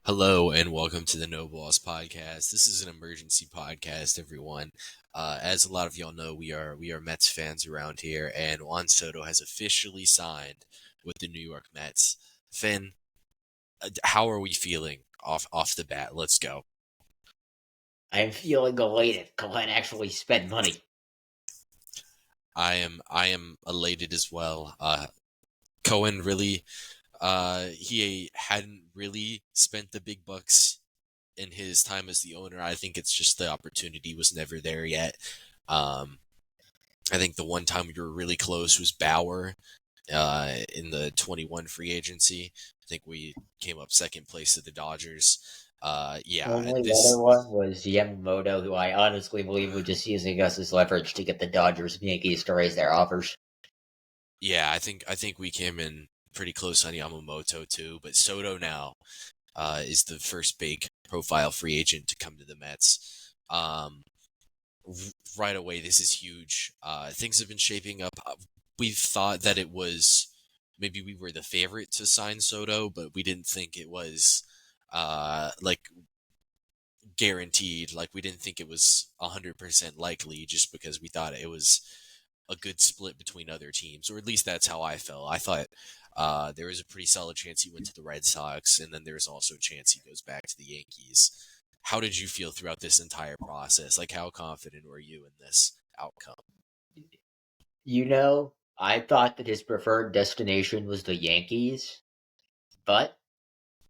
Hello and welcome to the No Balls Podcast. This is an emergency podcast, everyone. As a lot of y'all know, we are Mets fans around here, and Juan Soto has officially signed with the New York Mets. Finn, how are we feeling off the bat? Let's go. I'm feeling elated. Glenn actually spent money. I am elated as well. Cohen really, he hadn't really spent the big bucks in his time as the owner. I think it's just the opportunity was never there yet. Um, I think the one time we were really close was Bauer in the 21 free agency. I think we came up second place to the Dodgers. Yeah, Only other one was Yamamoto, who I honestly believe was just using us as leverage to get the Dodgers and Yankees to raise their offers. yeah, I think we came in pretty close on Yamamoto too, but Soto now is the first big profile free agent to come to the Mets. Right away, this is huge. Things have been shaping up. We've thought that it was maybe we were the favorite to sign Soto, but we didn't think it was like guaranteed. Like we didn't think it was 100% likely, just because we thought it was a good split between other teams, or at least that's how I felt. I thought there was a pretty solid chance he went to the Red Sox, and then there's also a chance he goes back to the Yankees. How did you feel throughout this entire process? Like, how confident were you in this outcome? I thought that his preferred destination was the Yankees, but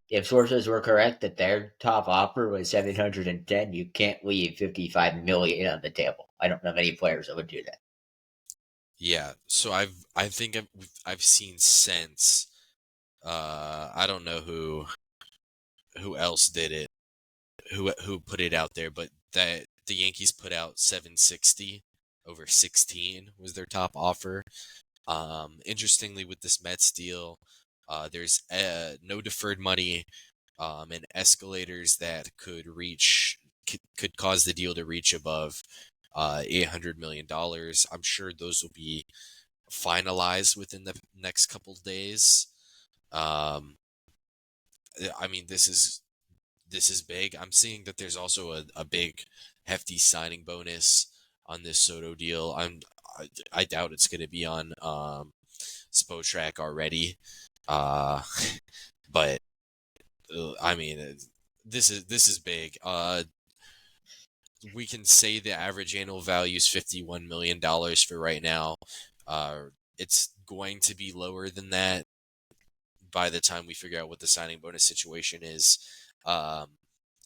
if sources were correct that their top offer was 710, you can't leave 55 million on the table. I don't know many players that would do that. Yeah, so I've seen since I don't know who else did it, who put it out there, but that the Yankees put out 760 over 16 was their top offer. Interestingly, with this Mets deal, there's no deferred money, and escalators that could cause the deal to reach above $800 million. I'm sure those will be finalized within the next couple of days. Um, I mean, this is big. I'm seeing that there's also a big, hefty signing bonus on this Soto deal. I doubt it's going to be on Spotrac already, uh, but I mean, this is big. We can say the average annual value is $51 million for right now. It's going to be lower than that by the time we figure out what the signing bonus situation is. Um,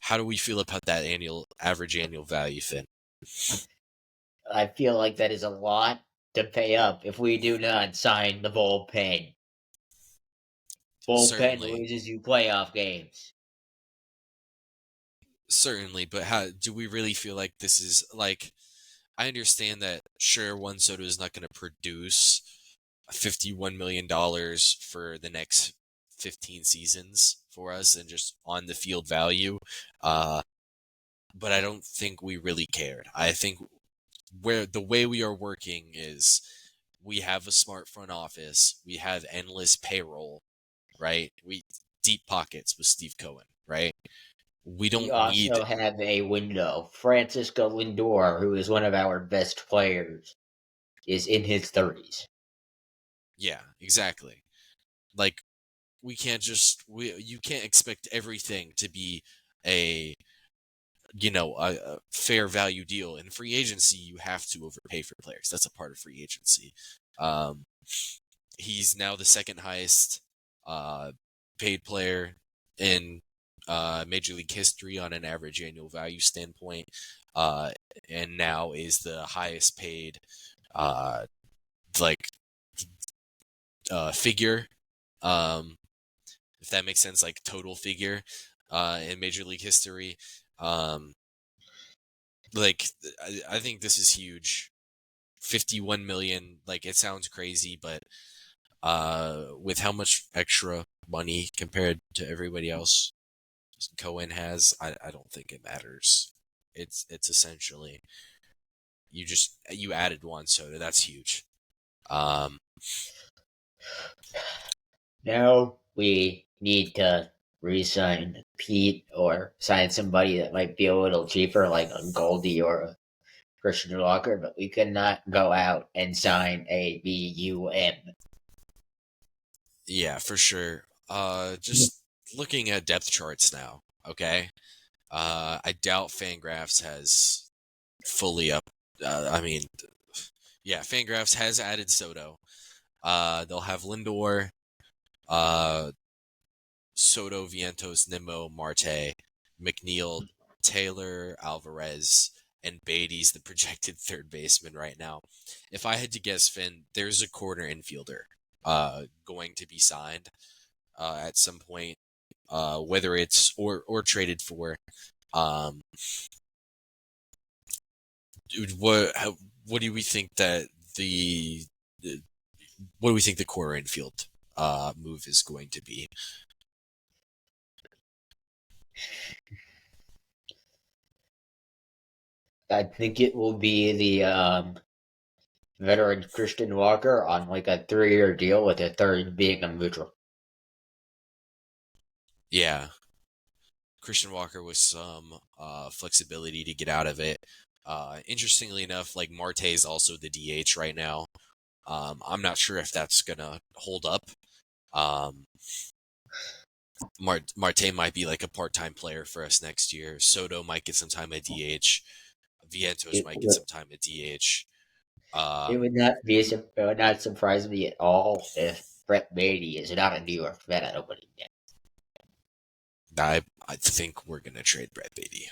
how do we feel about that average annual value, Finn? I feel like that is a lot to pay up if we do not sign the bullpen. Bullpen Certainly, loses you playoff games. certainly, but how do we really feel like this is like? I understand that sure, Juan Soto is not going to produce $51 million for the next 15 seasons for us and just on the field value. Uh, but I don't think we really cared. I think where the way we are working is we have a smart front office, we have endless payroll, right? We deep pockets with Steve Cohen, right? We We don't need also have a window. Francisco Lindor, who is one of our best players, is in his 30s. yeah, exactly. Like we can't just we you can't expect everything to be a a fair value deal. In free agency, you have to overpay for players. That's a part of free agency. Um, he's now the second highest uh, paid player in Major League history on an average annual value standpoint, uh, and now is the highest paid uh, like figure. Um, if that makes sense, like total figure in Major League history. Um, like I think this is huge. 51 million, like it sounds crazy, but with how much extra money compared to everybody else Cohen has, I don't think it matters. It's essentially you added one soda, that's huge. Um Now we need to re-sign Pete or sign somebody that might be a little cheaper, like a Goldie or a Christian Walker, but we could not go out and sign a BUM. Yeah, for sure. Just looking at depth charts now, okay? I doubt Fangraphs has fully up. I mean, yeah, Fangraphs has added Soto. They'll have Lindor, uh, Soto, Vientos, Nimmo, Marte, McNeil, Taylor, Alvarez, and Beatty's the projected third baseman right now. If I had to guess, Finn, there's a corner infielder going to be signed at some point, whether it's or traded for. Um, what do we think that the what do we think the corner infield move is going to be? I think it will be the veteran Christian Walker on like a 3-year deal with a third being a neutral. Yeah, Christian Walker with some flexibility to get out of it. Interestingly enough, like Marte is also the DH right now. I'm not sure if that's gonna hold up. Um, Marte might be like a part-time player for us next year. Soto might get some time at DH. Vientos It might get would, some time at DH. it would not be it would not surprise me at all if Brett Beatty is not a New York Met opening day. I think we're gonna trade Brett Beatty.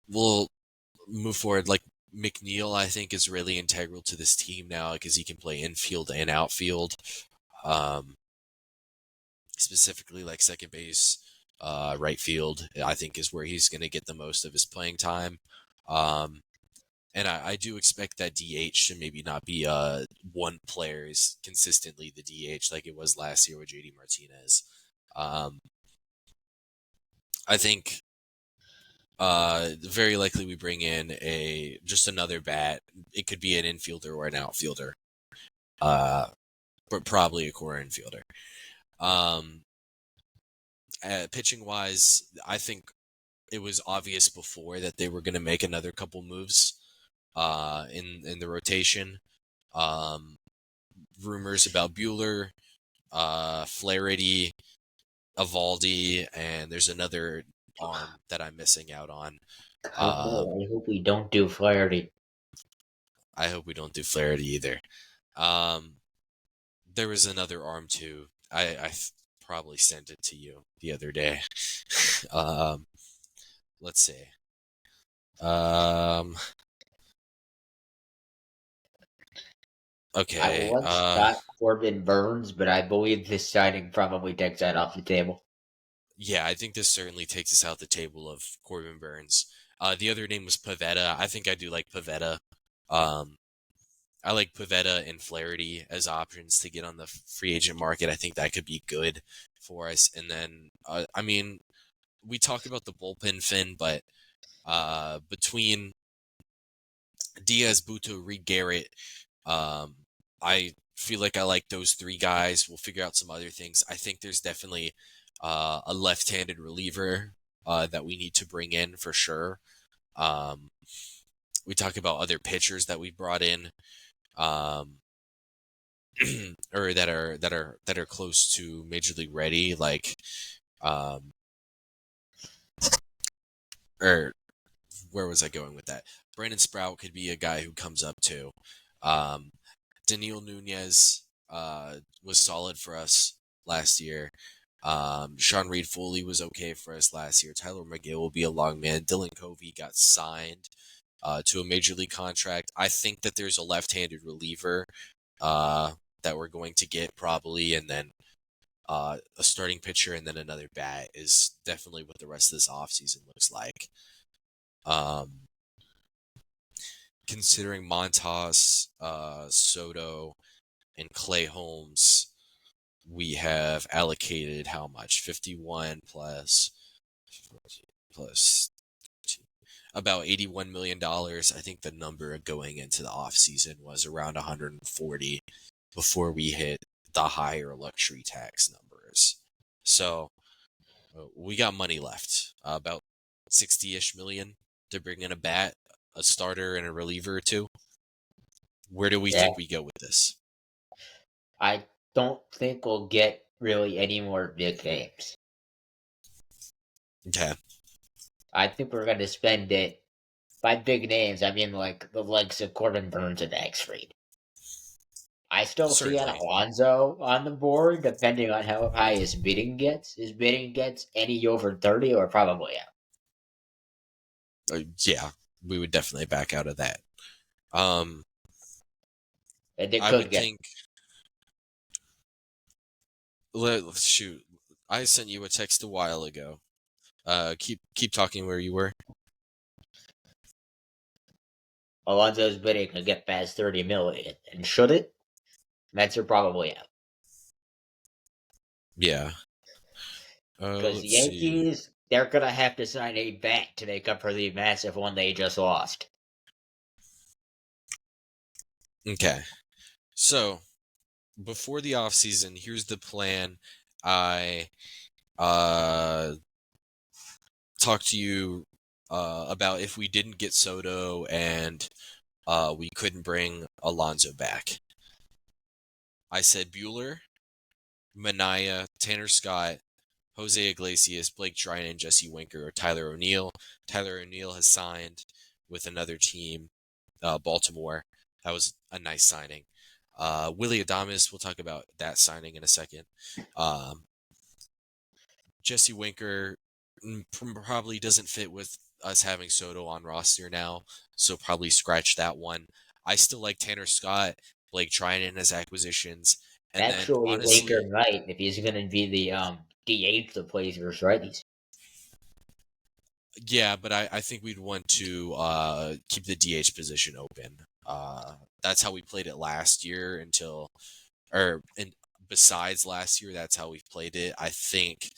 We'll move forward. Like McNeil, I think is really integral to this team now because he can play infield and outfield. Um, Specifically like second base, right field, I think is where he's going to get the most of his playing time. Um, and I do expect that DH to maybe not be one player is consistently the DH like it was last year with JD Martinez. Um, I think very likely we bring in just another bat. It could be an infielder or an outfielder, but probably a core infielder. Um, Pitching wise, I think it was obvious before that they were going to make another couple moves in the rotation. Um, Rumors about Bueller, Flaherty, Evaldi, and there's another arm that I'm missing out on. God no, I hope we don't do Flaherty. I hope we don't do Flaherty either. Um, there was another arm too. I probably sent it to you the other day. um, let's see. Um, I okay. once got Corbin Burns, but I believe this signing probably takes that off the table. Yeah, I think this certainly takes us out the table of Corbin Burns. The other name was Pavetta. I think I do like Pavetta. Um, I like Pavetta and Flaherty as options to get on the free agent market. I think that could be good for us. And then, I mean, we talk about the bullpen, Finn, but between Diaz, Buto, Reed Garrett, um, I feel like I like those three guys. We'll figure out some other things. I think there's definitely a left-handed reliever that we need to bring in for sure. Um, we talk about other pitchers that we brought in, um, or that are close to major league ready, like, um, or where was I going with that? Brandon Sprout could be a guy who comes up too. Um, Daniil Nunez was solid for us last year. Sean Reed Foley was okay for us last year. Tyler McGill will be a long man. Dylan Covey got signed to a major league contract. I think that there's a left-handed reliever that we're going to get probably, and then a starting pitcher and then another bat is definitely what the rest of this offseason looks like. Um, Considering Montas, Soto, and Clay Holmes, we have allocated how much? 51 plus about $81 million. I think the number going into the offseason was around 140 before we hit the higher luxury tax numbers. So We got money left, about 60-ish million to bring in a bat, a starter, and a reliever or two. Where do we Yeah, think we go with this? I don't think we'll get really any more big names. Okay. I think we're going to spend it. By big names, I mean like the likes of Corbin Burns and Max Fried. I still see an Certainly. Alonso on the board, depending on how high his bidding gets. His bidding gets any over 30 or probably out. Yeah, we would definitely back out of that. Um, And it I could would get think. Shoot, I sent you a text a while ago. Keep talking where you were. Alonso's bidding could get past 30 million. And should it? Mets are probably out. Yeah. Because the Let's see. Yankees, they're going to have to sign a bat to make up for the massive one they just lost. Okay. So before the off season, here's the plan. I talked to you about if we didn't get Soto and we couldn't bring Alonso back. I said Bueller, Manaea, Tanner Scott, Jose Iglesias, Blake Trinan, Jesse Winker, or Tyler O'Neill. Tyler O'Neill has signed with another team, Baltimore. That was a nice signing. Willie Adames, we'll talk about that signing in a second. Jesse Winker probably doesn't fit with us having Soto on roster now, so probably scratch that one. I still like Tanner Scott, Blake Trinan as acquisitions, and then Actually, Winker honestly, might, if he's going to be the DH that plays versus righties. yeah, but I think we'd want to keep the DH position open. That's how we played it last year and besides last year, that's how we've played it. I think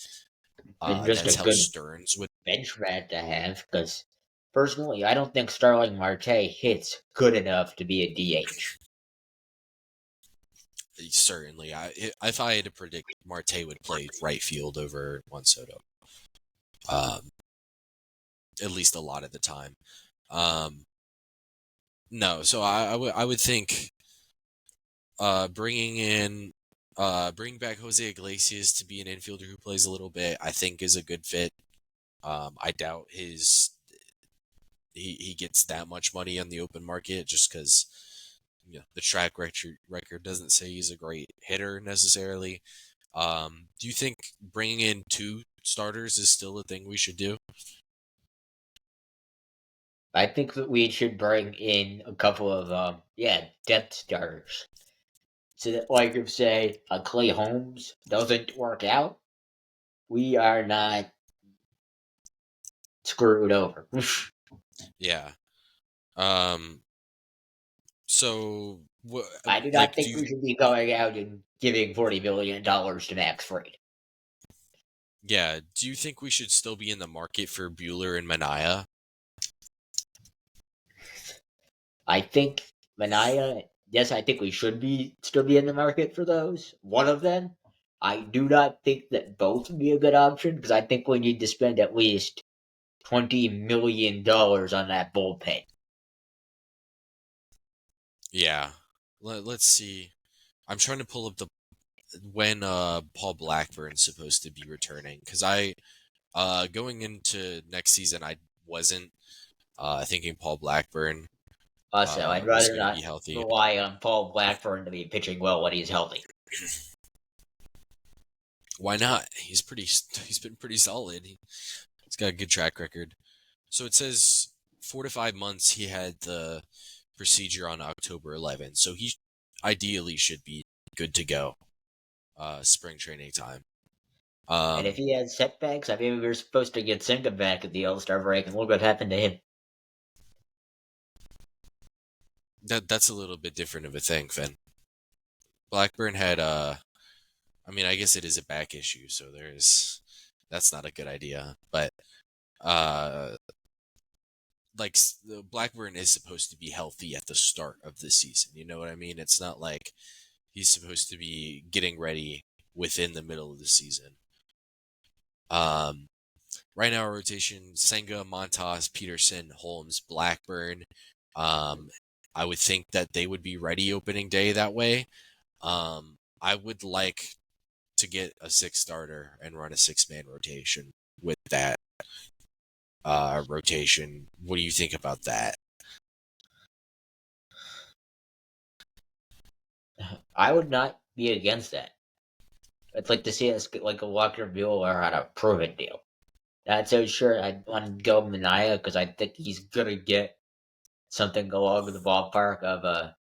And just a that's how good Stearns would. bench rat to have, because personally, I don't think Starling Marte hits good enough to be a DH. Certainly, if I had to predict, Marte would play right field over Juan Soto, um, at least a lot of the time. Um, no, so I would think bringing back Jose Iglesias to be an infielder who plays a little bit, I think is a good fit. I doubt he gets that much money on the open market just because the track record doesn't say he's a great hitter necessarily. Do you think bringing in two starters is still a thing we should do? I think that we should bring in a couple of depth starters. So that, like if say a Clay Holmes doesn't work out, we are not screwed over. Yeah. Um. So what? I do not Like, do think you? we should be going out and giving $40 million to Max Fried. Yeah. Do you think we should still be in the market for Bueller and Manaea? I think Mania, yes, I think we should be still be in the market for those. One of them. I do not think that both would be a good option because I think we need to spend at least $20 million on that bullpen. Yeah. Let's see. I'm trying to pull up the when Paul Blackburn's supposed to be returning because going into next season I wasn't thinking Paul Blackburn Also, I'd was rather going to be not healthy. rely on Paul Blackburn to be pitching well when he's healthy. Why not? He's been pretty solid. He's got a good track record. So it says 4 to 5 months. He had the procedure on October 11th, so he ideally should be good to go. Spring training time. And if Um, he had setbacks, I mean, we were supposed to get Senga back at the All-Star break, and look what happened to him. that's a little bit different of a thing, Finn. Blackburn had I mean, I guess it is a back issue, so that's not a good idea. But uh, like Blackburn is supposed to be healthy at the start of the season. You know what I mean? It's not like he's supposed to be getting ready within the middle of the season. Right now, our rotation: Senga, Montas, Peterson, Holmes, Blackburn. I would think that they would be ready opening day that way. I would like to get a 6 starter and run a 6-man rotation with that rotation. What do you think about that? I would not be against that. I'd like to see us get like a Walker Buehler on a prove-it deal. Not so sure I'd want to go Mania because I think he's gonna get something along the ballpark of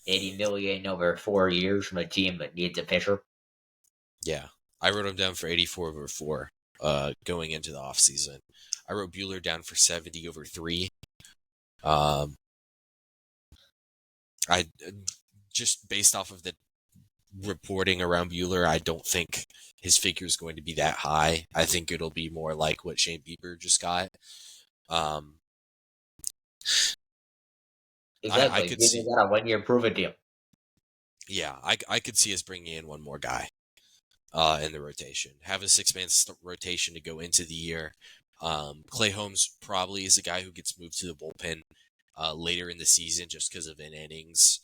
80 million over 4 years from a team that needs a pitcher. Yeah, I wrote him down for 84 over 4 going into the offseason. I wrote Buehler down for 70 over 3. I just based off of the reporting around Buehler, I don't think his figure is going to be that high. I think it'll be more like what Shane Bieber just got. I Exactly. could Give me see, that a 1 year prove-it deal. yeah, I could see us bringing in one more guy in the rotation. Have a 6-man rotation to go into the year. Clay Holmes probably is a guy who gets moved to the bullpen later in the season just because of an innings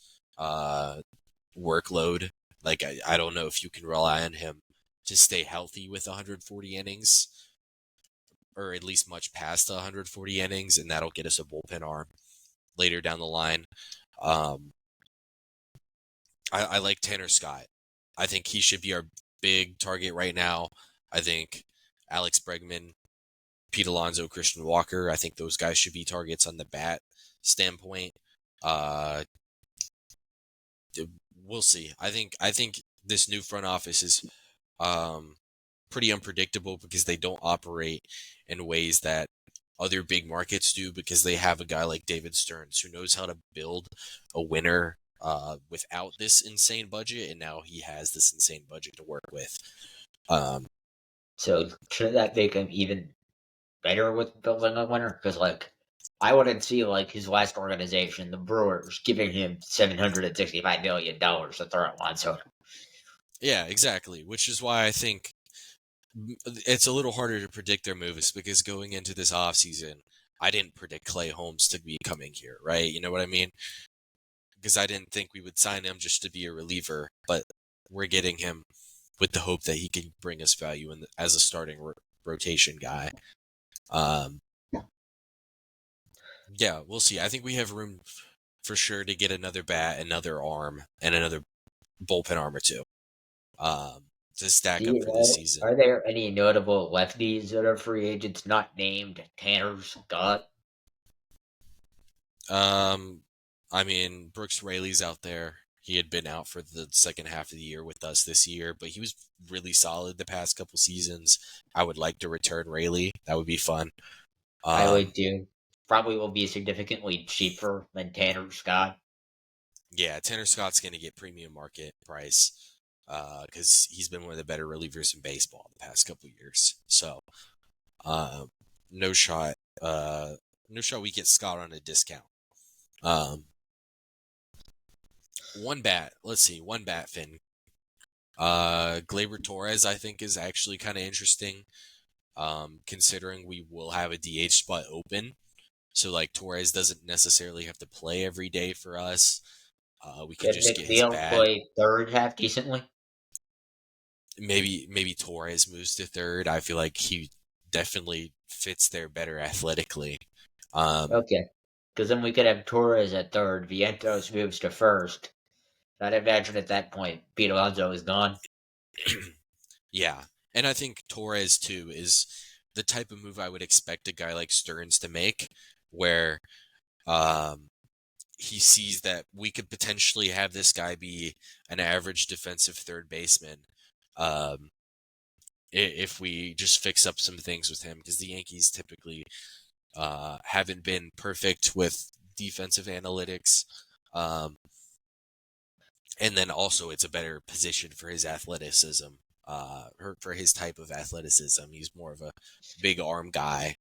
workload. Like, I don't know if you can rely on him to stay healthy with 140 innings, or at least much past 140 innings, and that'll get us a bullpen arm later down the line. I like Tanner Scott. I think he should be our big target right now. I think Alex Bregman, Pete Alonso, Christian Walker, I think those guys should be targets on the bat standpoint. Uh, we'll see. I think this new front office is pretty unpredictable because they don't operate in ways that other big markets do, because they have a guy like David Stearns who knows how to build a winner without this insane budget, and now he has this insane budget to work with. So should that make him even better with building a winner? Because like I wouldn't see like his last organization, the Brewers, giving him $765 million to throw at Juan Soto. Yeah, exactly. Which is why I think it's a little harder to predict their moves, because going into this offseason, I didn't predict Clay Holmes to be coming here, right? You know what I mean? Because I didn't think we would sign him just to be a reliever, but we're getting him with the hope that he can bring us value as a starting rotation guy. Yeah, we'll see. I think we have room for sure to get another bat, another arm, and another bullpen arm or two to Do stack up you for this know, season. are there any notable lefties that are free agents not named Tanner Scott? I mean, Brooks Raley's out there. He had been out for the second half of the year with us this year, but he was really solid the past couple seasons. I would like to return Raley. That would be fun. I would Um, do. Probably will be significantly cheaper than Tanner Scott. yeah, Tanner Scott's going to get premium market price because he's been one of the better relievers in baseball the past couple years. So, uh, no shot. No shot we get Scott on a discount. One bat. Let's see. One bat, Finn. Gleyber Torres, I think, is actually kind of interesting, considering we will have a DH spot open. So, like, Torres doesn't necessarily have to play every day for us. We could Could just get his McNeil bat. play third half decently? Maybe Torres moves to third. I feel like he definitely fits there better athletically. Um, Okay. Because then we could have Torres at third, Vientos moves to first. I'd imagine at that point, Pete Alonso is gone. yeah, and I think Torres too is the type of move I would expect a guy like Stearns to make, where um, he sees that we could potentially have this guy be an average defensive third baseman um, if we just fix up some things with him, because the Yankees typically haven't been perfect with defensive analytics. Um, and then also it's a better position for his athleticism, for his type of athleticism. He's more of a big arm guy.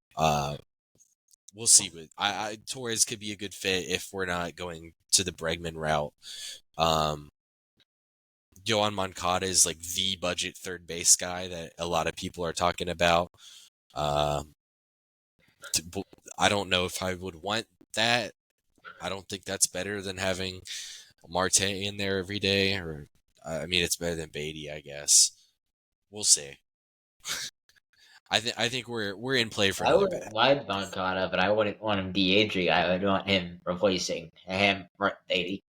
We'll see. But Torres could be a good fit if we're not going to the Bregman route. Yohan Moncada is like the budget third base guy that a lot of people are talking about. Um, I don't know if I would want that. I don't think that's better than having Marte in there every day, or I mean, it's better than Beatty, I guess. We'll see. I think we're in play for I another wouldn't bat. mind Moncada, but I wouldn't want him DHing. I would want him replacing him, Brady.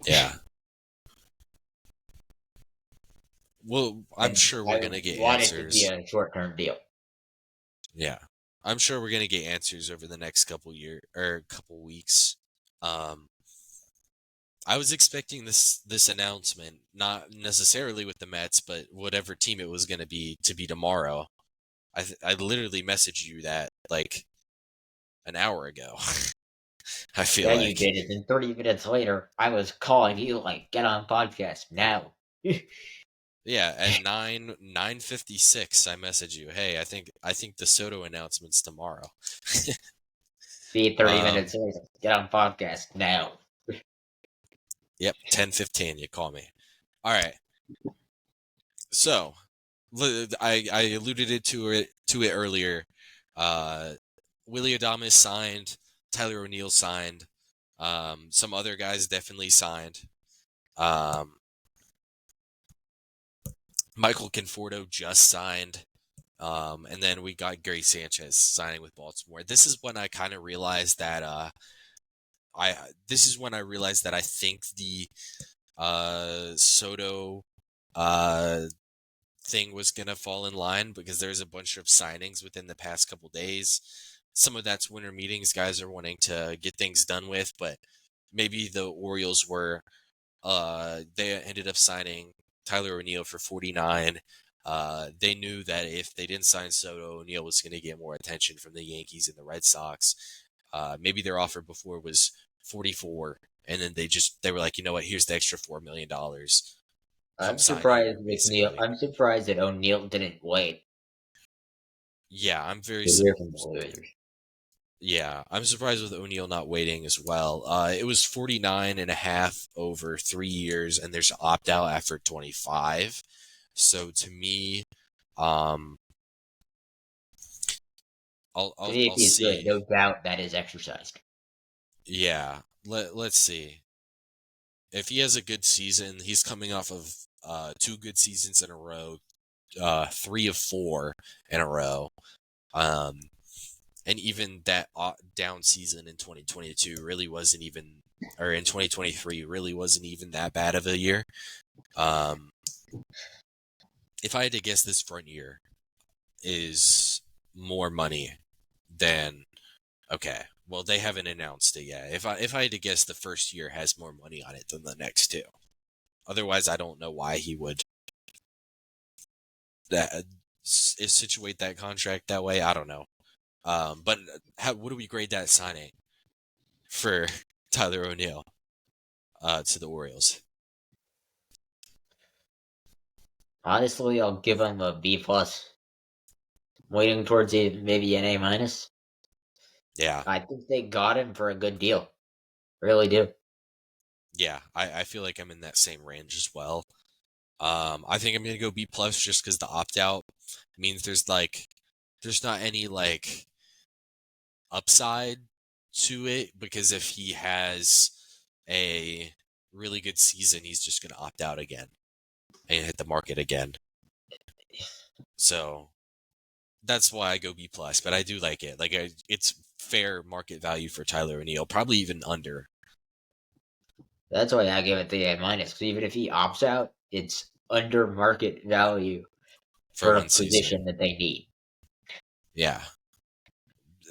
Yeah. Well, I'm And sure we're I gonna get want it to be answers. a short-term deal. Yeah, I'm sure we're gonna get answers over the next couple weeks. Um, I was expecting this announcement, not necessarily with the Mets, but whatever team it was gonna be to be tomorrow. I literally messaged you that like an hour ago. I feel Yeah, you like. did it. And 30 minutes later, I was calling you like, get on podcast now. Yeah, at 9:56, I message you. Hey, I think the Soto announcement's tomorrow. See, 30 um, minutes later, get on podcast now. yep, 10:15. You call me. All right. So, I alluded to it earlier. Uh, Willie Adames signed. Tyler O'Neill signed. Some other guys definitely signed. Um, Michael Conforto just signed. And then we got Gary Sanchez signing with Baltimore. This is when I kind of realized that I think the Soto uh, thing was gonna fall in line because there's a bunch of signings within the past couple days. Some of that's winter meetings, guys are wanting to get things done with, but maybe the Orioles were they ended up signing Tyler O'Neill for 49. They knew that if they didn't sign Soto, O'Neill was going to get more attention from the Yankees and the Red Sox. Maybe their offer before was 44, and then they were like, you know what? Here's the extra $4 million. Come sign here, basically. I'm surprised that O'Neill didn't wait Yeah, I'm very to hear from the Blazers. Yeah, I'm surprised with O'Neill not waiting as well. It was 49 and a half over 3 years, and there's an opt out after 25. So to me, um, To me, if I'll he's good, see. no doubt that is exercised. Yeah, let's see. If he has a good season, he's coming off of two good seasons in a row, 3 of 4 in a row. Um, and even that down season in 2022 really wasn't even, or in 2023 really wasn't even that bad of a year. Um, if I had to guess, this front year is more money than, okay, well, they haven't announced it yet. If I had to guess, the first year has more money on it than the next two. Otherwise, I don't know why he would that situate that contract that way. I don't know. But what do we grade that signing for Tyler O'Neill to the Orioles? Honestly, I'll give him a B plus. Waiting towards maybe an A minus. Yeah, I think they got him for a good deal. Really do. yeah. I feel like I'm in that same range as well. I think I'm gonna go B plus just because the opt out means there's not any like upside to it, because if he has a really good season, he's just gonna opt out again and hit the market again. So that's why I go B plus, but I do like it. It's fair market value for Tyler O'Neill, probably even under That's why I give it the A minus. Because even if he opts out, it's under market value for for a one season. position that they need. Yeah,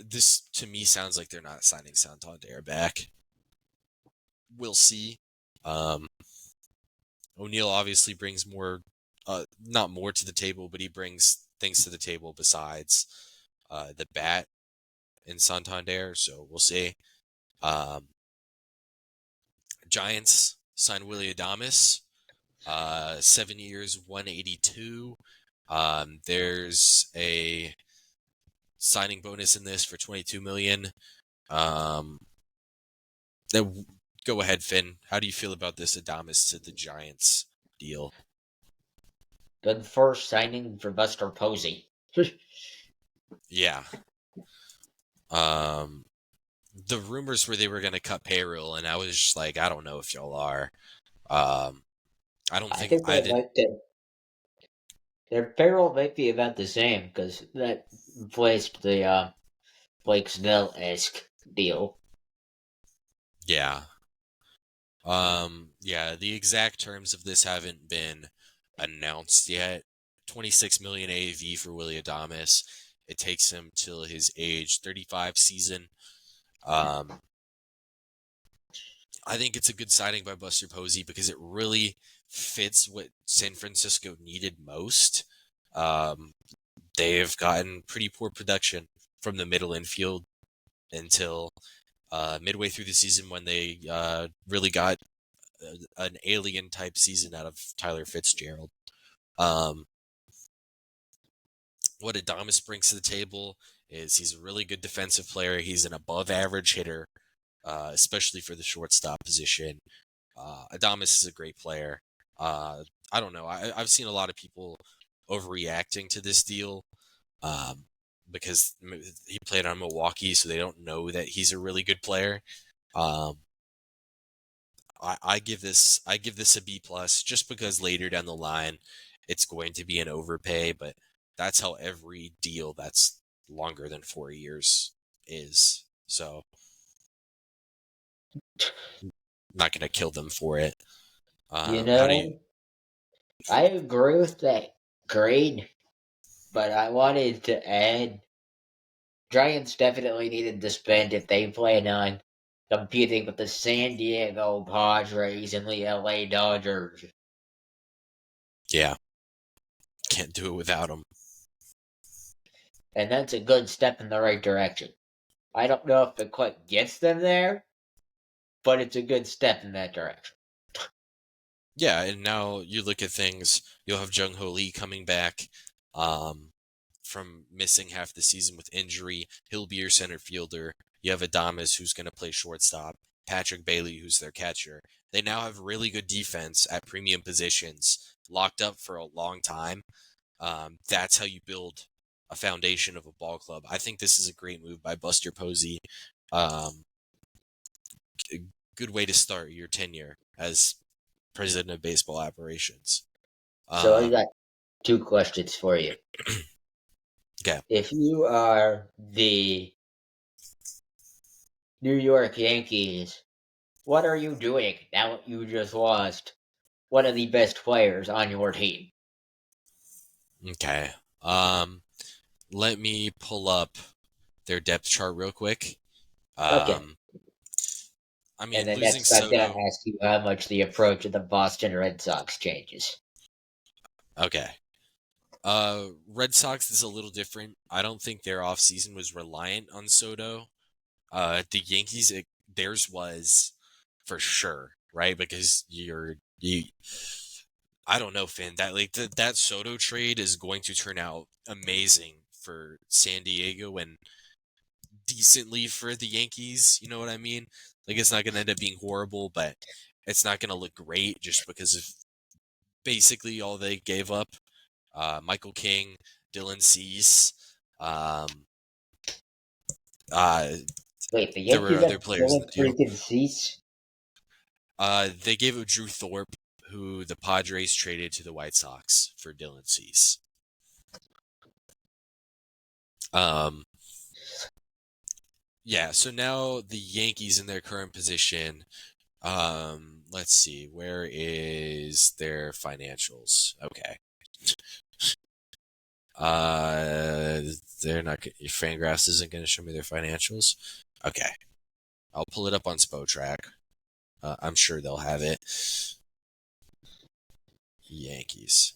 this to me sounds like they're not signing Santander back. We'll see. Um, O'Neill obviously brings more, not more to the table, but he brings things to the table besides the bat in Santander. So we'll see. Um, Giants signed Willie Adames, 7 years, 182. There's a signing bonus in this for 22 million. Um, go ahead, Finn. How do you feel about this Adames to the Giants? deal. Good first signing for Buster Posey. Yeah. The rumors were they were going to cut payroll, and I was just like, I don't know if y'all are. Um, I don't I think think I they didn't. might their payroll might be about the same because that replaced the Blake Snell-esque deal. Yeah. Yeah. The exact terms of this haven't been announced yet. 26 million AAV for Willie Adames. It takes him till his age 35 season. Um, I think it's a good signing by Buster Posey because it really fits what San Francisco needed most. Um, they have gotten pretty poor production from the middle infield until midway through the season when they really got an alien type season out of Tyler Fitzgerald. Um, what Adames brings to the table is he's a really good defensive player. He's an above average hitter, especially for the shortstop position. Adames is a great player. I don't know. I've seen a lot of people overreacting to this deal um, because he played on Milwaukee, so they don't know that he's a really good player. Um, I give this a B plus just because later down the line it's going to be an overpay, but that's how every deal that's longer than 4 years is. So I'm not going to kill them for it. You How do you? know, I agree with that grade, but I wanted to add Giants definitely needed to spend if they plan on competing with the San Diego Padres and the LA Dodgers. Yeah, can't do it without them. And that's a good step in the right direction. I don't know if it quite gets them there, but it's a good step in that direction. Yeah, and now you look at things. You'll have Jung Ho Lee coming back um, from missing half the season with injury. He'll be your center fielder. You have Adames, who's going to play shortstop. Patrick Bailey, who's their catcher. They now have really good defense at premium positions, locked up for a long time. That's how you build a foundation of a ball club. I think this is a great move by Buster Posey. Um, good way to start your tenure as president of baseball operations. So I Um, got two questions for you. okay. If you are the New York Yankees, what are you doing now that you just lost one of the best players on your team? Okay. Um, let me pull up their depth chart real quick. Okay. Um, I And mean, then losing next, I'm going Soto. to ask you how much the approach of the Boston Red Sox changes. Okay. Red Sox is a little different. I don't think their offseason was reliant on Soto. The Yankees, theirs was for sure, right? Because you. I don't know, Finn. That Soto trade is going to turn out amazing for San Diego and decently for the Yankees. You know what I mean? Like it's not going to end up being horrible, but it's not going to look great just because of basically all they gave up. Michael King, Dylan Cease. Um, uh, Wait, the there were Yankees other have players in Dylan the deal. freaking Cease? They gave up Drew Thorpe, who the Padres traded to the White Sox for Dylan Cease. Um, yeah, so now the Yankees in their current position. Let's see, where is their financials? Okay. Uh, they're not. Fangraphs isn't going to show me their financials. Okay, I'll pull it up on Spotrac. I'm sure they'll have it. Yankees.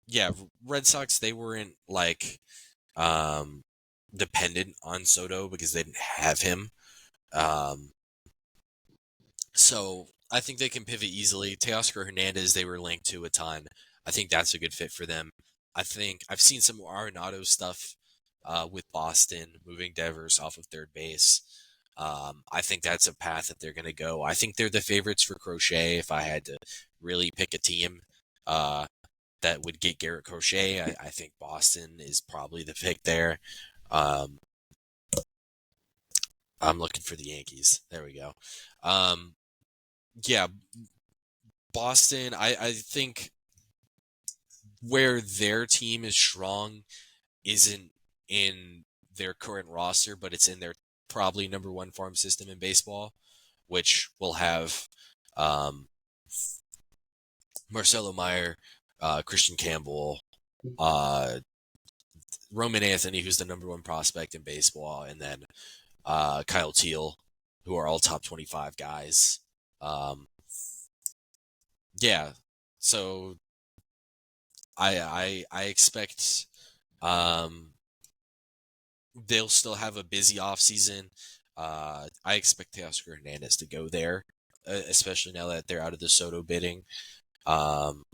Yeah, Red Sox. They weren't like um dependent on Soto because they didn't have him. Um, So I think they can pivot easily. Teoscar Hernandez, they were linked to a ton. I think that's a good fit for them. I think I've seen some Arenado stuff with Boston, moving Devers off of third base. I think that's a path that they're going to go. I think they're the favorites for Crochet if I had to really pick a team that would get Garrett Crochet, I think Boston is probably the pick there. Um, I'm looking for the Yankees. There we go. Yeah, Boston, I think where their team is strong isn't in their current roster, but it's in their probably number one farm system in baseball, which will have um, Marcelo Meyer, Christian Campbell, uh, Roman Anthony, who's the number one prospect in baseball, and then Kyle Teal, who are all top 25 guys. Um, yeah, so I expect um, they'll still have a busy offseason. I expect Teoscar Hernandez to go there, especially now that they're out of the Soto bidding. Um,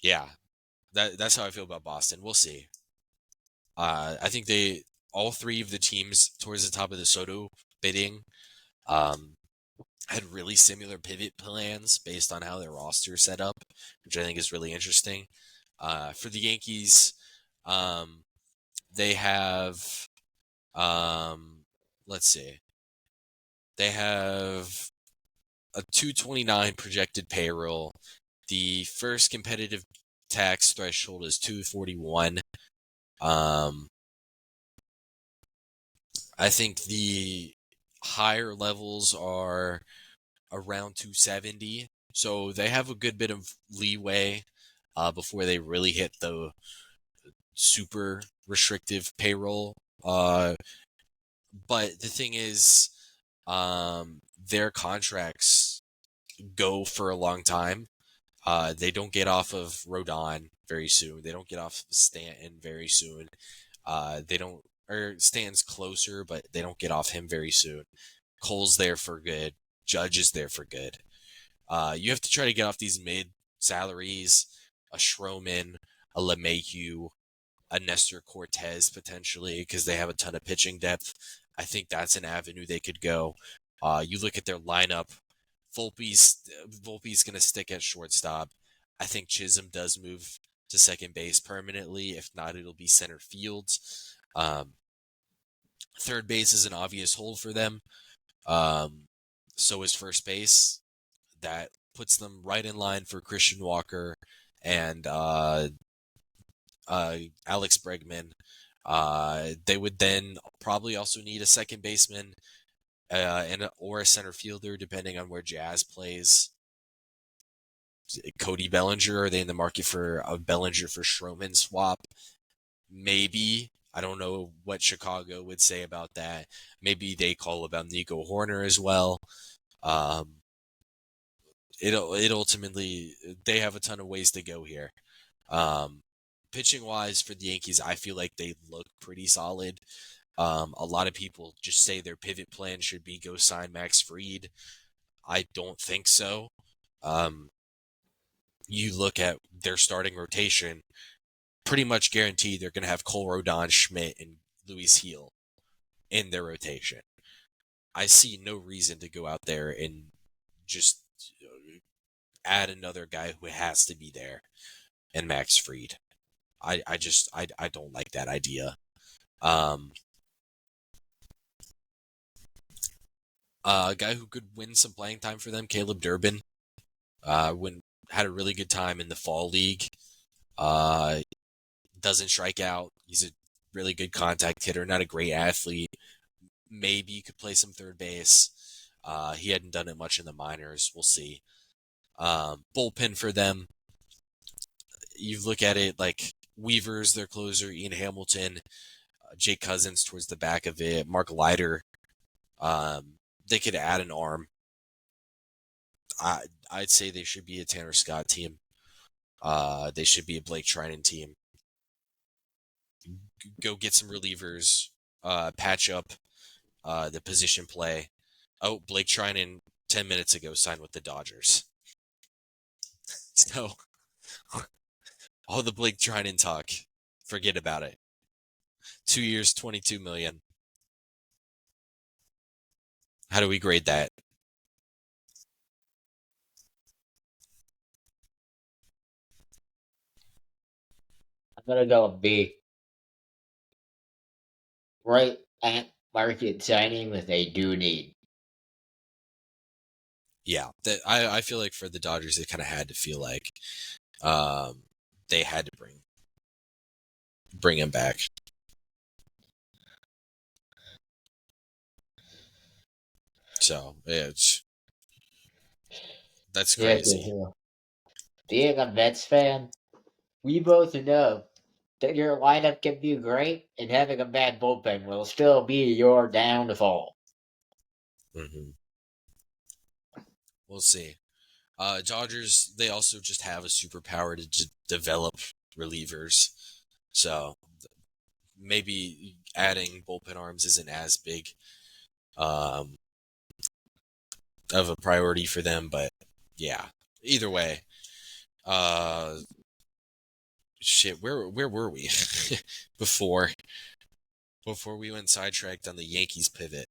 yeah, that's how I feel about Boston. We'll see. I think all three of the teams towards the top of the Soto bidding um, had really similar pivot plans based on how their roster is set up, which I think is really interesting. For the Yankees, they have, let's see, they have a 229 projected payroll. The first competitive tax threshold is 241. I think the higher levels are around 270. So they have a good bit of leeway before they really hit the super restrictive payroll. But the thing is, their contracts go for a long time. They don't get off of Rodon very soon. They don't get off of Stanton very soon. They don't, or Stanton's closer, but they don't get off him very soon. Cole's there for good. Judge is there for good. You have to try to get off these mid salaries, a Stroman, a LeMahieu, a Nestor Cortez potentially, because they have a ton of pitching depth. I think that's an avenue they could go. You look at their lineup. Volpe's going to stick at shortstop. I think Chisholm does move to second base permanently. If not, it'll be center field. Third base is an obvious hole for them. So is first base. That puts them right in line for Christian Walker and Alex Bregman. They would then probably also need a second baseman or a center fielder, depending on where Jazz plays. Cody Bellinger, are they in the market for a Bellinger for Stroman swap? Maybe. I don't know what Chicago would say about that. Maybe they call about Nico Horner as well. It ultimately, they have a ton of ways to go here. Pitching wise for the Yankees, I feel like they look pretty solid. A lot of people just say their pivot plan should be go sign Max Fried. I don't think so. You look at their starting rotation, pretty much guaranteed they're going to have Cole Rodon, Schmidt, and Luis Heel in their rotation. I see no reason to go out there and just add another guy who has to be there and Max Fried. I don't like that idea. A guy who could win some playing time for them, Caleb Durbin, had a really good time in the fall league. Doesn't strike out. He's a really good contact hitter, not a great athlete. Maybe could play some third base. He hadn't done it much in the minors. We'll see. Bullpen for them. You look at it like Weaver's their closer, Ian Hamilton, Jake Cousins towards the back of it, Mark Leiter. They could add an arm. I'd say they should be a Tanner Scott team. They should be a Blake Trinan team. Go get some relievers. Patch up the position play. Oh, Blake Trinan 10 minutes ago signed with the Dodgers. So all the Blake Trinan talk, forget about it. 2 years, $22 million. How do we grade that? I'm gonna go B. Right at market signing that they do need. Yeah, I feel like for the Dodgers, it kind of had to feel like they had to bring him back. So that's Yeah, crazy. being a Mets fan, we both know that your lineup can be great, and having a bad bullpen will still be your downfall. Hmm. We'll see. Dodgers, they also just have a superpower to develop relievers. So maybe adding bullpen arms isn't as big um, of a priority for them, but yeah. Either way, uh, shit. Where were we before we went sidetracked on the Yankees pivot?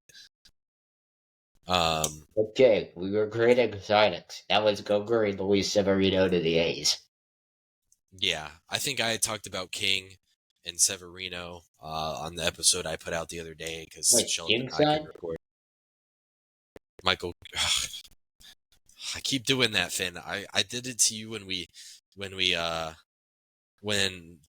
Um, Okay, we were creating signings. Now let's go grade Luis Severino to the A's. yeah, I think I had talked about King and Severino on the episode I put out the other day because Wait, Sheldon King and I couldn't signed? record. Michael, I keep doing that, Finn. I did it to you when we when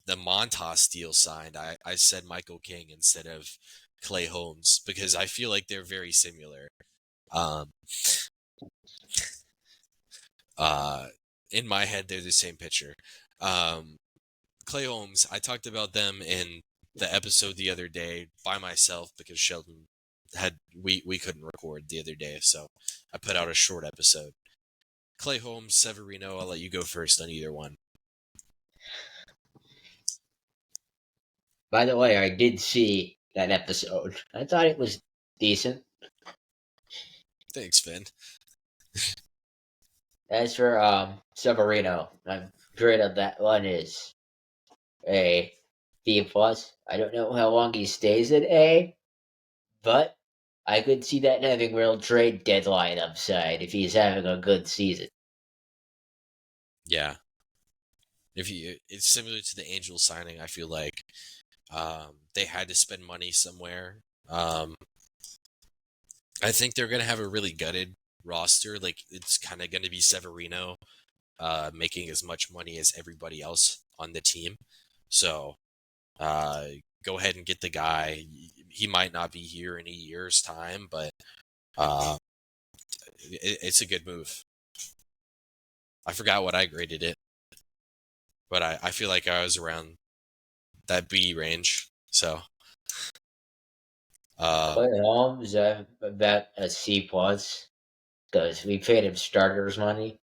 the Montas deal signed. I said Michael King instead of Clay Holmes because I feel like they're very similar. Um, uh, in my head, they're the same pitcher. Um, Clay Holmes, I talked about them in the episode the other day by myself because Sheldon had we couldn't record the other day, so I put out a short episode. Clay Holmes, Severino, I'll let you go first on either one. By the way, I did see that episode. I thought it was decent. Thanks, Finn. As for Severino, I'm sure that one is a B plus. I don't know how long he stays at A, but I could see that having real trade deadline upside if he's having a good season. Yeah, it's similar to the Angels signing. I feel like they had to spend money somewhere. I think they're gonna have a really gutted roster. Like it's kind of gonna be Severino making as much money as everybody else on the team. So uh, go ahead and get the guy. He might not be here in a year's time, but uh, it's a good move. I forgot what I graded it, but I feel like I was around that B range. So Clay um, Holmes, about a C plus because we paid him starters money,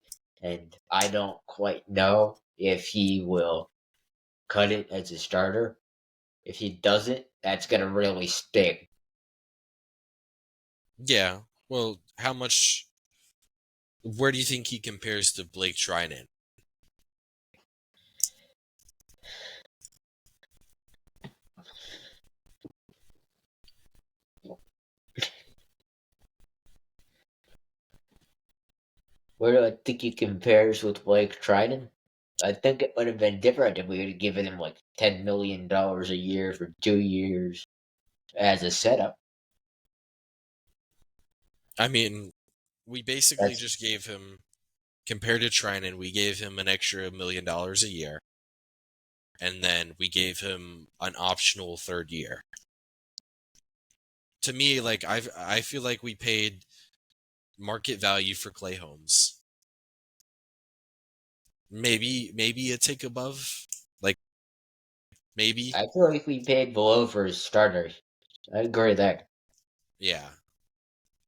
and I don't quite know if he will cut it as a starter. If he doesn't, that's gonna really sting. yeah. Well, how much? Where do you think he compares to Blake Trinan? Where do I think he compares with Blake Trinan? I think it would have been different if we had given him like $10 million a year for 2 years as a setup. I mean, we basically That's just gave him, compared to Trinan, we gave him an extra $1 million a year, and then we gave him an optional third year. To me, like I feel like we paid market value for Clay Holmes. Maybe a tick above, like maybe, I feel like we paid below for his starters. I agree there. yeah.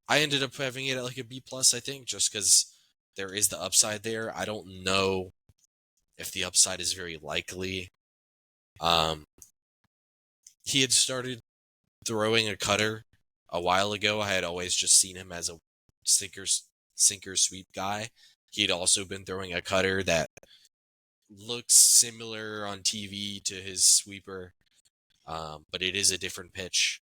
I ended up having it at like a B plus, I think, just because there is the upside there. I don't know if the upside is very likely. Um, he had started throwing a cutter a while ago. I had always just seen him as a sinker sinker sweep guy. He had also been throwing a cutter that looks similar on TV to his sweeper, but it is a different pitch,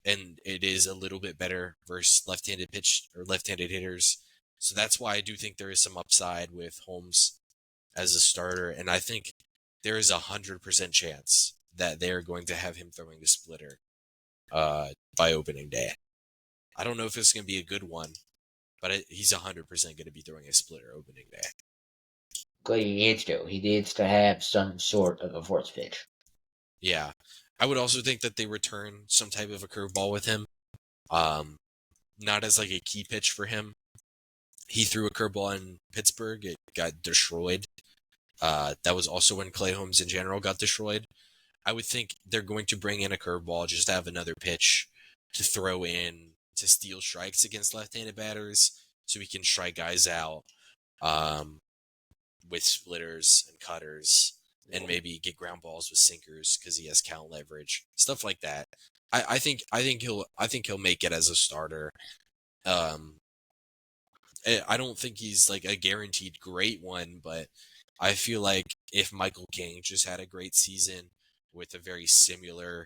and it is a little bit better versus left-handed pitch or left-handed hitters. So that's why I do think there is some upside with Holmes as a starter, and I think there is 100% chance that they're going to have him throwing the splitter by opening day. I don't know if it's going to be a good one, but he's 100% going to be throwing a splitter opening day. Good, he needs to. He needs to have some sort of a force pitch. Yeah. I would also think that they return some type of a curveball with him. Not as like a key pitch for him. He threw a curveball in Pittsburgh. It got destroyed. That was also when Clay Holmes in general got destroyed. I would think they're going to bring in a curveball just to have another pitch to throw in to steal strikes against left-handed batters so he can strike guys out with splitters and cutters and maybe get ground balls with sinkers because he has count leverage, stuff like that. I think he'll make it as a starter. I don't think he's like a guaranteed great one, but I feel like if Michael King just had a great season with a very similar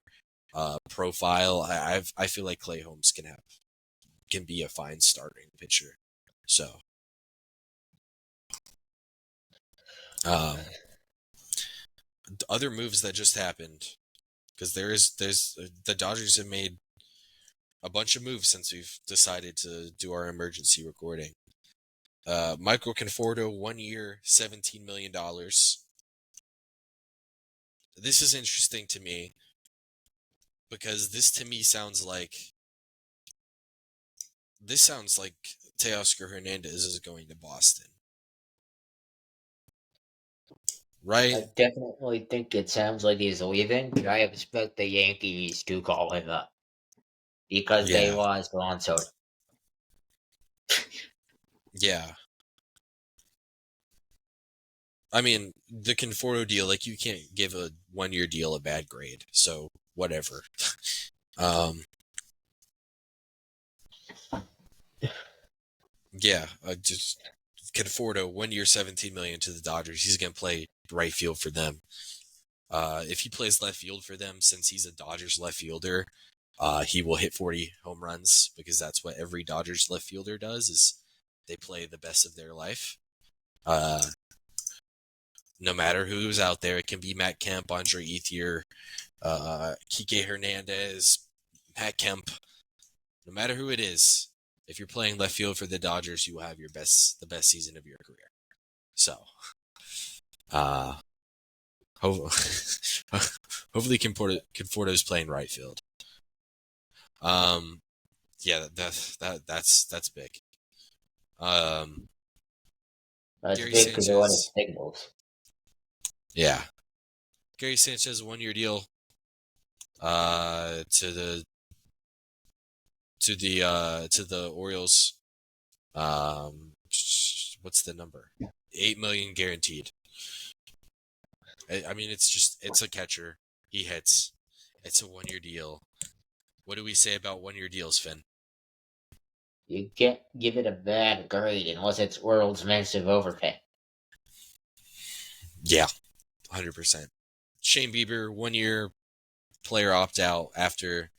profile, I feel like Clay Holmes can be a fine starting pitcher. So, other moves that just happened because there's the Dodgers have made a bunch of moves since we've decided to do our emergency recording. Michael Conforto, 1 year, $17 million. This is interesting to me because this to me sounds like Teoscar Hernandez is going to Boston. Right? I definitely think it sounds like he's leaving, but I expect the Yankees to call him up because they Yeah. lost Juan Soto. Yeah. I mean, the Conforto deal, like you can't give a 1 year deal a bad grade, so whatever. Yeah, just Conforto, 1 year, $17 million to the Dodgers. He's gonna play right field for them. If he plays left field for them, since he's a Dodgers left fielder, he will hit 40 home runs because that's what every Dodgers left fielder does. Is they play the best of their life. No matter who's out there, it can be Matt Kemp, Andre Ethier, Kike Hernandez, Matt Kemp. No matter who it is, if you're playing left field for the Dodgers, you will have the best season of your career. So, hopefully Conforto's playing right field. Yeah, that's big. That's Gary big because they want Sanchez. his signals. Yeah, Gary Sanchez, 1 year deal. To the Orioles. What's the number? $8 million guaranteed. I mean, it's a catcher. He hits. It's a 1 year deal. What do we say about 1 year deals, Finn? You can't give it a bad grade unless it's world's massive overpay. Yeah, 100%. Shane Bieber, 1 year player opt out after,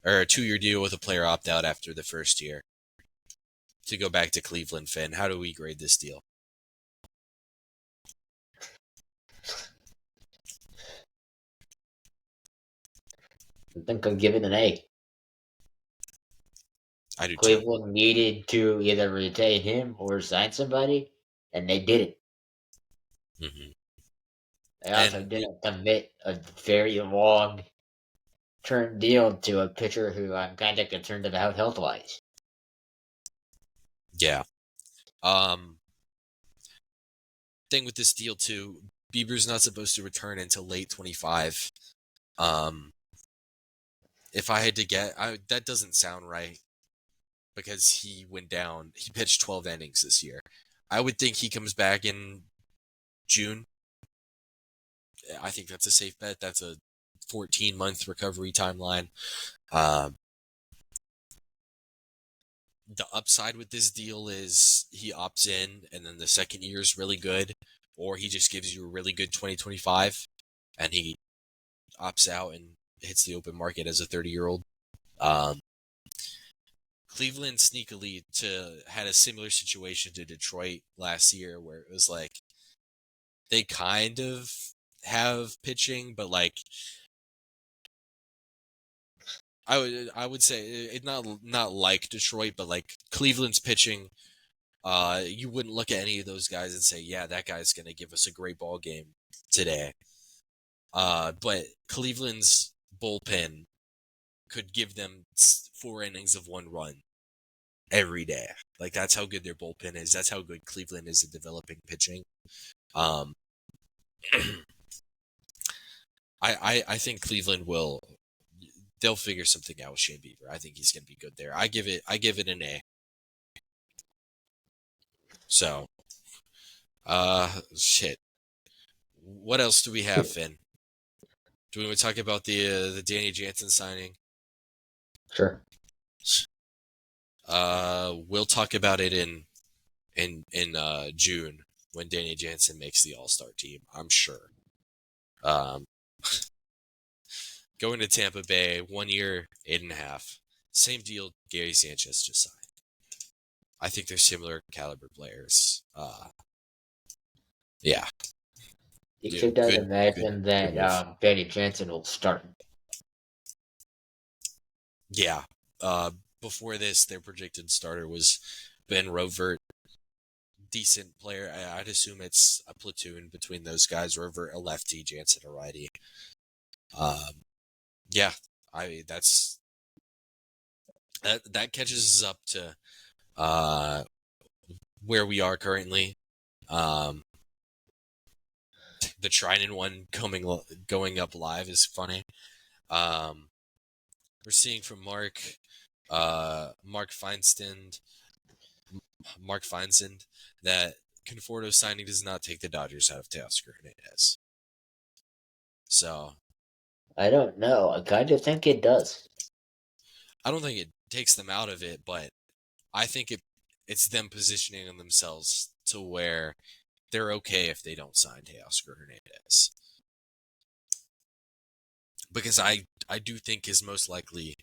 or a 2 year deal with a player opt out after the first year. To go back to Cleveland, Finn, how do we grade this deal? I think I'll give it an A. I do too. Cleveland needed to either retain him or sign somebody, and they did it. Mm-hmm. They also didn't commit a very long-term deal to a pitcher who I'm kind of concerned about health-wise. Yeah. Thing with this deal too, Bieber's not supposed to return until late 25. If I had to get, that doesn't sound right because he went down. He pitched 12 innings this year. I would think he comes back in June. I think that's a safe bet. That's a 14-month recovery timeline. The upside with this deal is he opts in and then the second year is really good, or he just gives you a really good 2025 and he opts out and hits the open market as a 30-year-old. Cleveland sneakily had a similar situation to Detroit last year where it was like they kind of have pitching, but like I would say it not like Detroit, but like Cleveland's pitching. You wouldn't look at any of those guys and say, yeah, that guy's gonna give us a great ball game today. But Cleveland's bullpen could give them 4 innings of 1 run every day. Like that's how good their bullpen is. That's how good Cleveland is at developing pitching. Um, I think Cleveland they'll figure something out with Shane Bieber. I think he's gonna be good there. I give it an A. So, shit. What else do we have, Finn? Do we want to talk about the Danny Jansen signing? Sure. We'll talk about it in June when Danny Jansen makes the All-Star team. I'm sure. Going to Tampa Bay, 1 year, 8.5. Same deal Gary Sanchez just signed. I think they're similar caliber players. Yeah. Except I'd imagine that Danny Jansen will start. Yeah. Before this, their predicted starter was Ben Rovert. Decent player. I'd assume it's a platoon between those guys. Rovert a lefty, Jansen a righty. Yeah. That catches us up to where we are currently. The Trinan one going up live is funny. We're seeing from Mark Feinsand that Conforto's signing does not take the Dodgers out of Teoscar Hernandez. So I don't know. I kind of think it does. I don't think it takes them out of it, but I think it's them positioning themselves to where they're okay if they don't sign Teoscar Hernandez. Because I do think his most likely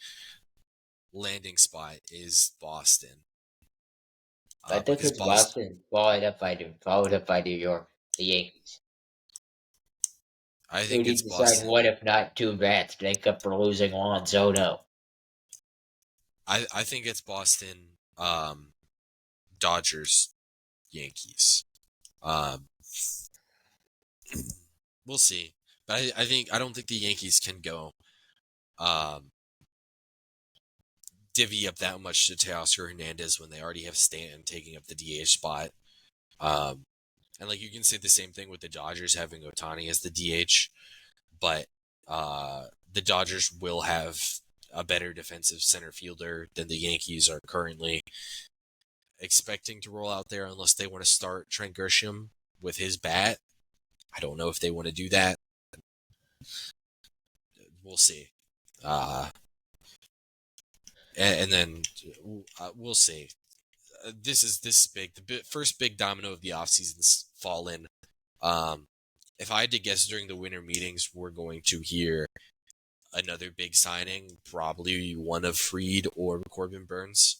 landing spot is Boston. I think it's Boston followed up by New York, the Yankees. I think it's Boston. What if not 2 bats to make up for losing Juan Soto? I think it's Boston, Dodgers, Yankees. We'll see. But I don't think the Yankees can go divvy up that much to Teoscar Hernandez when they already have Stanton taking up the DH spot. And like you can say the same thing with the Dodgers having Ohtani as the DH, but the Dodgers will have a better defensive center fielder than the Yankees are currently expecting to roll out there unless they want to start Trent Grisham with his bat. I don't know if they want to do that. We'll see. And then we'll see. This is big. The first big domino of the offseason's fallen. If I had to guess during the winter meetings, we're going to hear another big signing, probably one of Fried or Corbin Burns.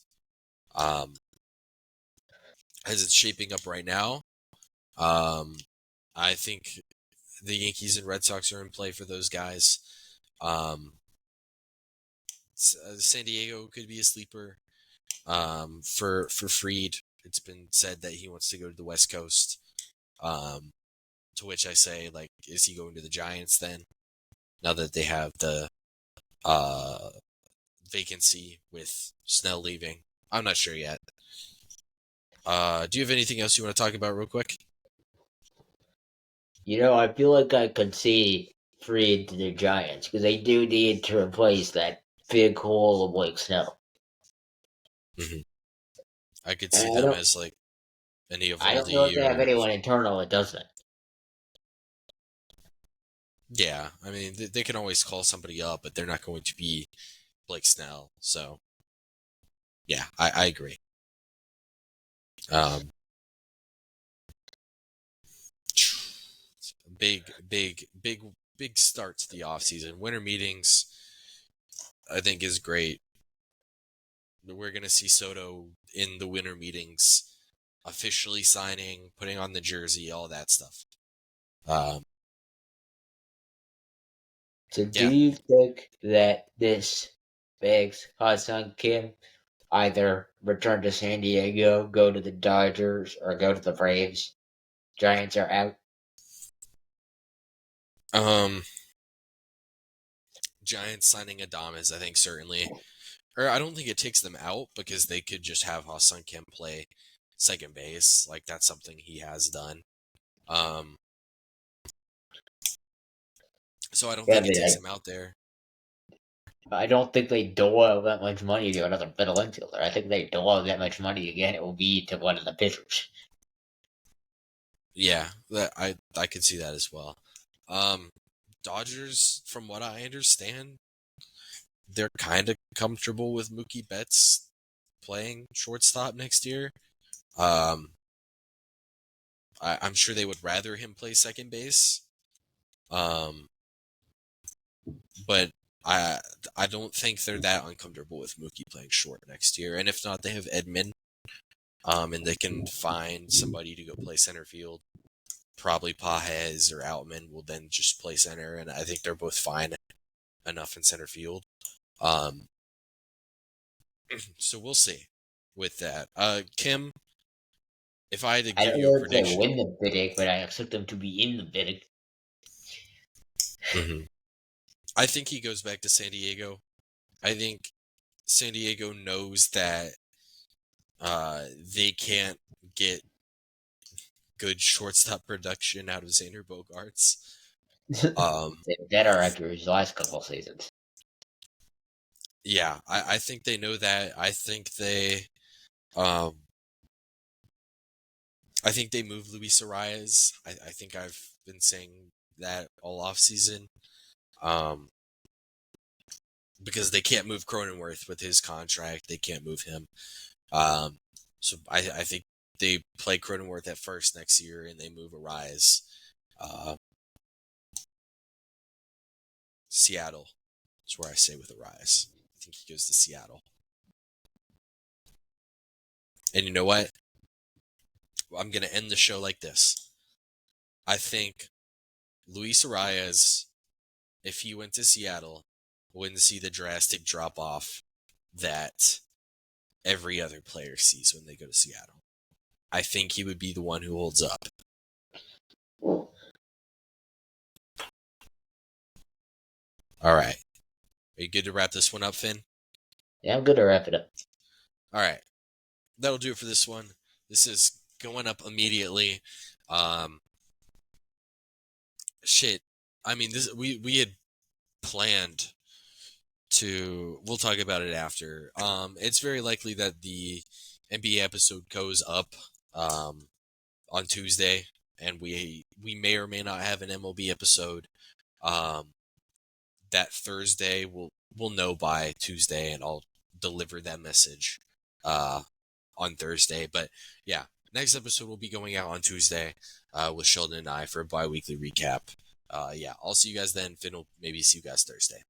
As it's shaping up right now, I think the Yankees and Red Sox are in play for those guys. San Diego could be a sleeper. For Fried, it's been said that he wants to go to the West Coast. To which I say, like, is he going to the Giants then? Now that they have the vacancy with Snell leaving, I'm not sure yet. Do you have anything else you want to talk about real quick? I feel like I could see Fried to the Giants because they do need to replace that big hole of Blake Snell. Mm-hmm. I could see them as like an Eovaldi. I don't know if they have anyone internal that does that. Yeah, I mean, they can always call somebody up, but they're not going to be Blake Snell. So, yeah, I agree. Big start to the offseason. Winter meetings, I think, is great. We're going to see Soto in the winter meetings, officially signing, putting on the jersey, all that stuff. So do Yeah. you think that this makes Ha-Seong Kim either return to San Diego, go to the Dodgers, or go to the Braves? Giants are out. Um, Giants signing Adames, I think certainly, or I don't think it takes them out because they could just have Ha-Seong Kim play second base. Like that's something he has done. Um, so I don't Yeah, think it takes him out there. I don't think they dole out that much money to another middle infielder. I think they dole out that much money again. It will be to one of the pitchers. Yeah, that I could see that as well. Dodgers, from what I understand, they're kind of comfortable with Mookie Betts playing shortstop next year. I'm sure they would rather him play second base. Um, but I I don't think they're that uncomfortable with Mookie playing short next year. And if not, they have Edman. And they can find somebody to go play center field. Probably Pajes or Outman will then just play center, and I think they're both fine enough in center field. Um, so we'll see with that. Kim, if I had to I give don't you a know if they prediction, win the bidding, but I expect them to be in the bidding. I think he goes back to San Diego. I think San Diego knows that they can't get good shortstop production out of Xander Bogaerts. They're better after his last couple seasons. Yeah, I think they know that. Um, I think they moved Luis Arias. I think I've been saying that all off season. Because they can't move Cronenworth with his contract. They can't move him. So I think they play Cronenworth at first next year and they move Arias. Seattle is where I say with Arias. I think he goes to Seattle. And you know what? I'm going to end the show like this. I think Luis Arias, if he went to Seattle, wouldn't see the drastic drop off that every other player sees when they go to Seattle. I think he would be the one who holds up. All right. Are you good to wrap this one up, Finn? Yeah, I'm good to wrap it up. All right. That'll do it for this one. This is going up immediately. Shit. I mean, we had planned to. We'll talk about it after. It's very likely that the NBA episode goes up on Tuesday, and we may or may not have an MLB episode. That Thursday we'll know by Tuesday, and I'll deliver that message on Thursday. But yeah, next episode will be going out on Tuesday with Sheldon and I for a bi-weekly recap. Yeah, I'll see you guys then. Finn will maybe see you guys Thursday.